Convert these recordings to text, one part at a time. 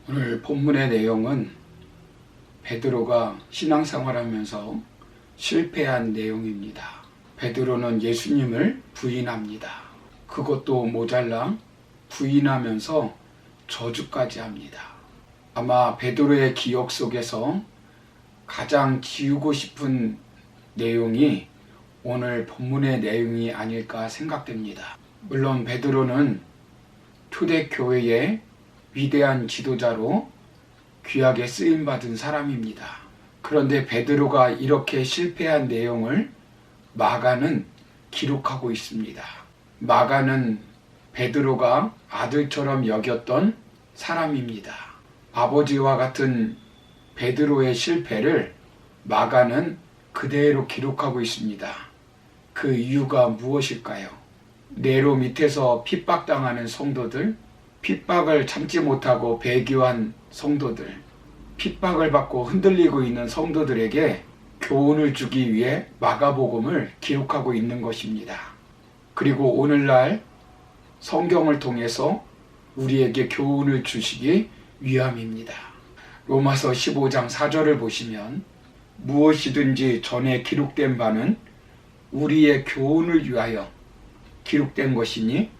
오늘 본문의 내용은 베드로가 신앙생활하면서 실패한 내용입니다. 베드로는 예수님을 부인합니다. 그것도 모자라 부인하면서 저주까지 합니다. 아마 베드로의 기억 속에서 가장 지우고 싶은 내용이 오늘 본문의 내용이 아닐까 생각됩니다. 물론 베드로는 초대교회의 위대한 지도자로 귀하게 쓰임받은 사람입니다. 그런데 베드로가 이렇게 실패한 내용을 마가는 기록하고 있습니다. 마가는 베드로가 아들처럼 여겼던 사람입니다. 아버지와 같은 베드로의 실패를 마가는 그대로 기록하고 있습니다. 그 이유가 무엇일까요? 네로 밑에서 핍박당하는 성도들, 핍박을 참지 못하고 배교한 성도들, 핍박을 받고 흔들리고 있는 성도들에게 교훈을 주기 위해 마가복음을 기록하고 있는 것입니다. 그리고 오늘날 성경을 통해서 우리에게 교훈을 주시기 위함입니다. 로마서 15장 4절을 보시면 무엇이든지 전에 기록된 바는 우리의 교훈을 위하여 기록된 것이니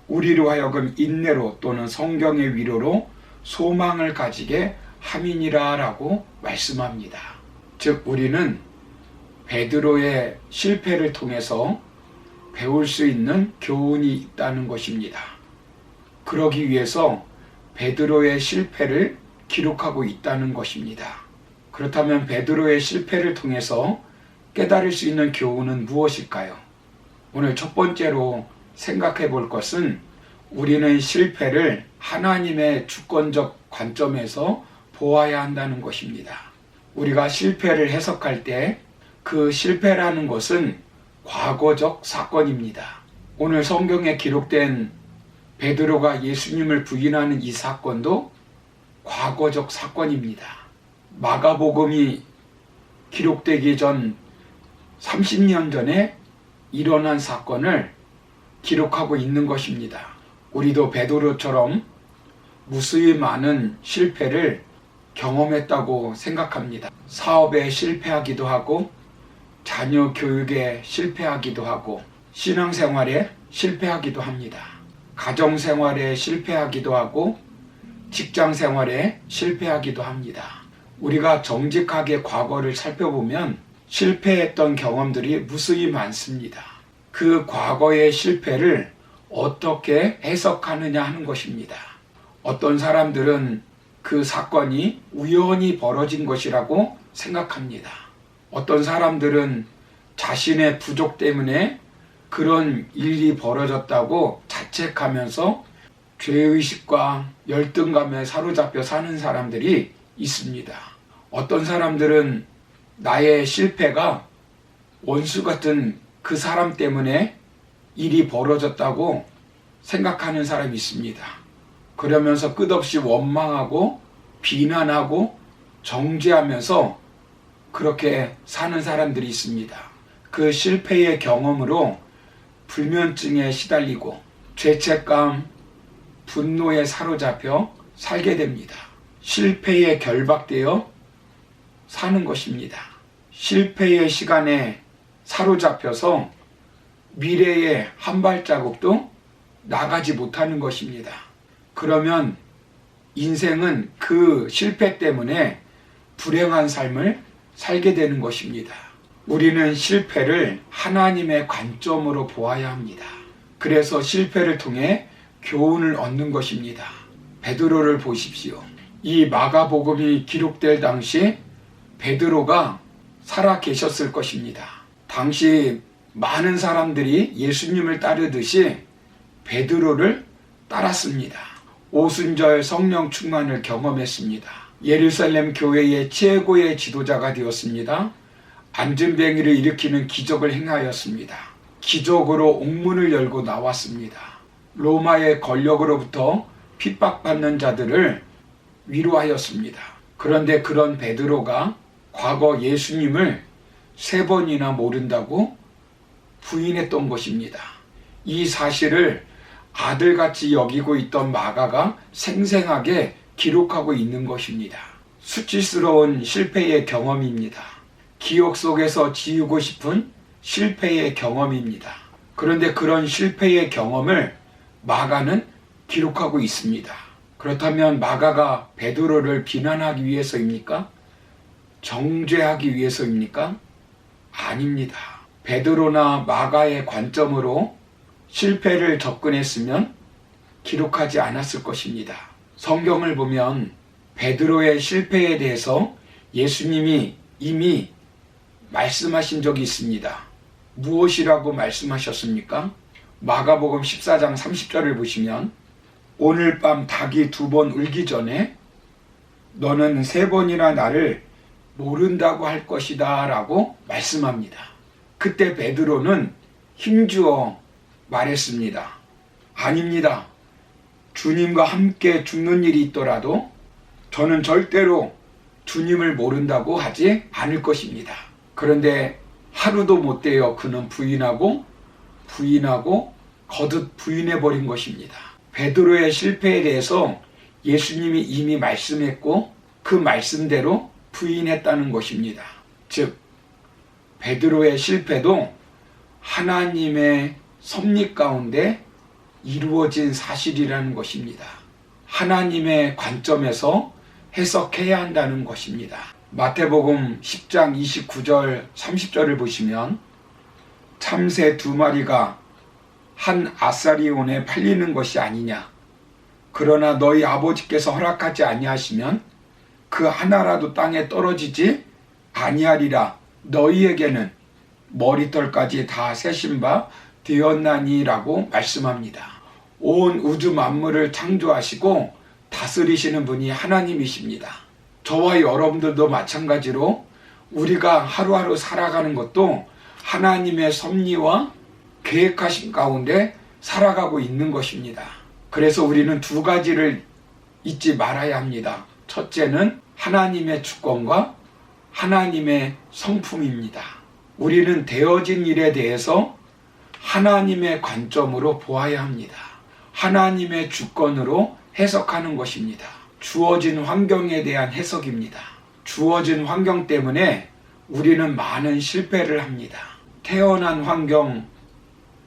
우리로 하여금 인내로 또는 성경의 위로로 소망을 가지게 함이니라 라고 말씀합니다. 즉 우리는 베드로의 실패를 통해서 배울 수 있는 교훈이 있다는 것입니다. 그러기 위해서 베드로의 실패를 기록하고 있다는 것입니다. 그렇다면 베드로의 실패를 통해서 깨달을 수 있는 교훈은 무엇일까요? 오늘 첫 번째로 생각해 볼 것은 우리는 실패를 하나님의 주권적 관점에서 보아야 한다는 것입니다. 우리가 실패를 해석할 때 그 실패라는 것은 과거적 사건입니다. 오늘 성경에 기록된 베드로가 예수님을 부인하는 이 사건도 과거적 사건입니다. 마가복음이 기록되기 전 30년 전에 일어난 사건을 기록하고 있는 것입니다. 우리도 베드로처럼 무수히 많은 실패를 경험했다고 생각합니다. 사업에 실패하기도 하고 자녀 교육에 실패하기도 하고 신앙생활에 실패하기도 합니다. 가정생활에 실패하기도 하고 직장생활에 실패하기도 합니다. 우리가 정직하게 과거를 살펴보면 실패했던 경험들이 무수히 많습니다. 그 과거의 실패를 어떻게 해석하느냐 하는 것입니다. 어떤 사람들은 그 사건이 우연히 벌어진 것이라고 생각합니다. 어떤 사람들은 자신의 부족 때문에 그런 일이 벌어졌다고 자책하면서 죄의식과 열등감에 사로잡혀 사는 사람들이 있습니다. 어떤 사람들은 나의 실패가 원수 같은 그 사람 때문에 일이 벌어졌다고 생각하는 사람이 있습니다. 그러면서 끝없이 원망하고 비난하고 정죄하면서 그렇게 사는 사람들이 있습니다. 그 실패의 경험으로 불면증에 시달리고 죄책감, 분노에 사로잡혀 살게 됩니다. 실패에 결박되어 사는 것입니다. 실패의 시간에 사로잡혀서 미래의 한 발자국도 나가지 못하는 것입니다. 그러면 인생은 그 실패 때문에 불행한 삶을 살게 되는 것입니다. 우리는 실패를 하나님의 관점으로 보아야 합니다. 그래서 실패를 통해 교훈을 얻는 것입니다. 베드로를 보십시오. 이 마가복음이 기록될 당시 베드로가 살아 계셨을 것입니다. 당시 많은 사람들이 예수님을 따르듯이 베드로를 따랐습니다. 오순절 성령 충만을 경험했습니다. 예루살렘 교회의 최고의 지도자가 되었습니다. 안진뱅이를 일으키는 기적을 행하였습니다. 기적으로 옥문을 열고 나왔습니다. 로마의 권력으로부터 핍박받는 자들을 위로하였습니다. 그런데 그런 베드로가 과거 예수님을 3번이나 모른다고 부인했던 것입니다. 이 사실을 아들같이 여기고 있던 마가가 생생하게 기록하고 있는 것입니다. 수치스러운 실패의 경험입니다. 기억 속에서 지우고 싶은 실패의 경험입니다. 그런데 그런 실패의 경험을 마가는 기록하고 있습니다. 그렇다면 마가가 베드로를 비난하기 위해서입니까? 정죄하기 위해서입니까? 아닙니다. 베드로나 마가의 관점으로 실패를 접근했으면 기록하지 않았을 것입니다. 성경을 보면 베드로의 실패에 대해서 예수님이 이미 말씀하신 적이 있습니다. 무엇이라고 말씀하셨습니까? 마가복음 14장 30절을 보시면 오늘 밤 닭이 2번 울기 전에 너는 3번이나 나를 모른다고 할 것이다 라고 말씀합니다. 그때 베드로는 힘주어 말했습니다. 아닙니다. 주님과 함께 죽는 일이 있더라도 저는 절대로 주님을 모른다고 하지 않을 것입니다. 그런데 하루도 못 되어 그는 부인하고 거듭 부인해버린 것입니다. 베드로의 실패에 대해서 예수님이 이미 말씀했고 그 말씀대로 부인했다는 것입니다. 즉 베드로의 실패도 하나님의 섭리 가운데 이루어진 사실이라는 것입니다. 하나님의 관점에서 해석해야 한다는 것입니다. 마태복음 10장 29절 30절을 보시면 참새 2마리가 한 아사리온에 팔리는 것이 아니냐. 그러나 너희 아버지께서 허락하지 아니하시면 그 하나라도 땅에 떨어지지 아니하리라. 너희에게는 머리털까지 다 세신 바 되었나니라고 말씀합니다. 온 우주 만물을 창조하시고 다스리시는 분이 하나님이십니다. 저와 여러분들도 마찬가지로 우리가 하루하루 살아가는 것도 하나님의 섭리와 계획하심 가운데 살아가고 있는 것입니다. 그래서 우리는 2가지를 잊지 말아야 합니다. 첫째는 하나님의 주권과 하나님의 성품입니다. 우리는 되어진 일에 대해서 하나님의 관점으로 보아야 합니다. 하나님의 주권으로 해석하는 것입니다. 주어진 환경에 대한 해석입니다. 주어진 환경 때문에 우리는 많은 실패를 합니다. 태어난 환경,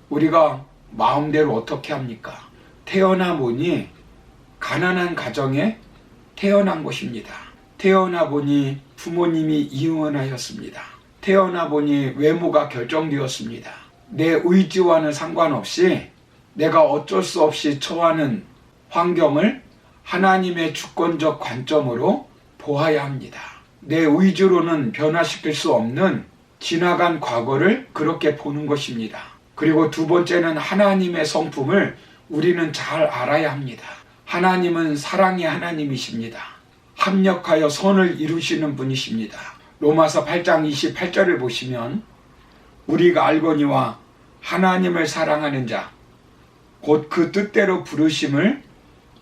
우리가 마음대로 어떻게 합니까? 태어나 보니 가난한 가정에 태어난 것입니다. 태어나 보니 부모님이 이혼하였습니다. 태어나 보니 외모가 결정되었습니다. 내 의지와는 상관없이 내가 어쩔 수 없이 처하는 환경을 하나님의 주권적 관점으로 보아야 합니다. 내 의지로는 변화시킬 수 없는 지나간 과거를 그렇게 보는 것입니다. 그리고 2번째는 하나님의 성품을 우리는 잘 알아야 합니다. 하나님은 사랑의 하나님이십니다. 합력하여 선을 이루시는 분이십니다. 로마서 8장 28절을 보시면 우리가 알거니와 하나님을 사랑하는 자 곧 그 뜻대로 부르심을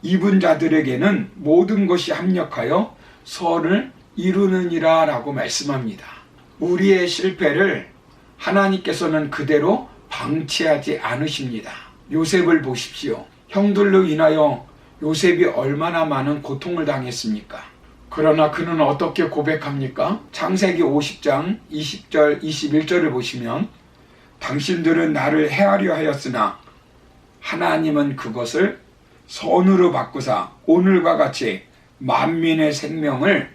입은 자들에게는 모든 것이 합력하여 선을 이루느니라 라고 말씀합니다. 우리의 실패를 하나님께서는 그대로 방치하지 않으십니다. 요셉을 보십시오. 형들로 인하여 요셉이 얼마나 많은 고통을 당했습니까? 그러나 그는 어떻게 고백합니까? 창세기 50장 20절 21절을 보시면 당신들은 나를 해하려 하였으나 하나님은 그것을 선으로 바꾸사 오늘과 같이 만민의 생명을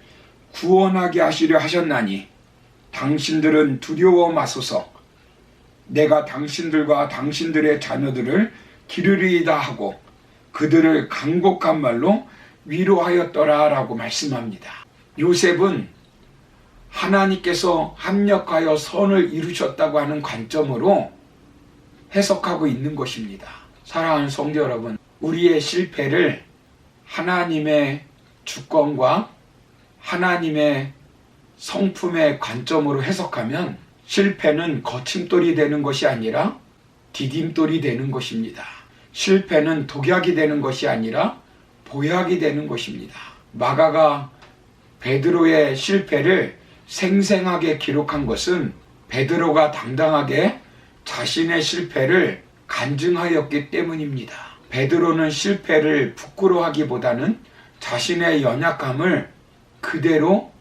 구원하게 하시려 하셨나니 당신들은 두려워 마소서. 내가 당신들과 당신들의 자녀들을 기르리이다 하고 그들을 간곡한 말로 위로하였더라 라고 말씀합니다. 요셉은 하나님께서 합력하여 선을 이루셨다고 하는 관점으로 해석하고 있는 것입니다. 사랑하는 성도 여러분, 우리의 실패를 하나님의 주권과 하나님의 성품의 관점으로 해석하면 실패는 거침돌이 되는 것이 아니라 디딤돌이 되는 것입니다. 실패는 독약이 되는 것이 아니라 보약이 되는 것입니다. 마가가 베드로의 실패를 생생하게 기록한 것은 베드로가 당당하게 자신의 실패를 간증하였기 때문입니다. 베드로는 실패를 부끄러워하기보다는 자신의 연약함을 그대로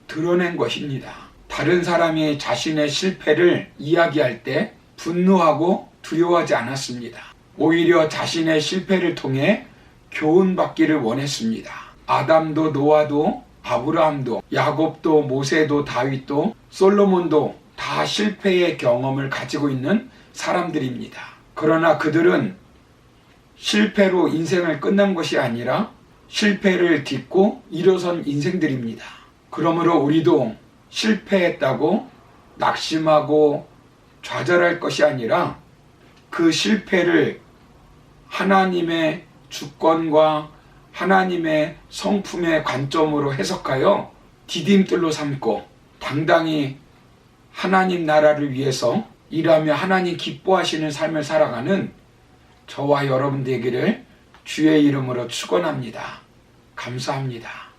드러낸 것입니다. 다른 사람이 자신의 실패를 이야기할 때 분노하고 두려워하지 않았습니다. 오히려 자신의 실패를 통해 교훈받기를 원했습니다. 아담도 노아도 아브라함도 야곱도 모세도 다윗도 솔로몬도 다 실패의 경험을 가지고 있는 사람들입니다. 그러나 그들은 실패로 인생을 끝난 것이 아니라 실패를 딛고 일어선 인생들입니다. 그러므로 우리도 실패했다고 낙심하고 좌절할 것이 아니라 그 실패를 하나님의 주권과 하나님의 성품의 관점으로 해석하여 디딤돌로 삼고 당당히 하나님 나라를 위해서 일하며 하나님 기뻐하시는 삶을 살아가는 저와 여러분 되기를 주의 이름으로 축원합니다. 감사합니다.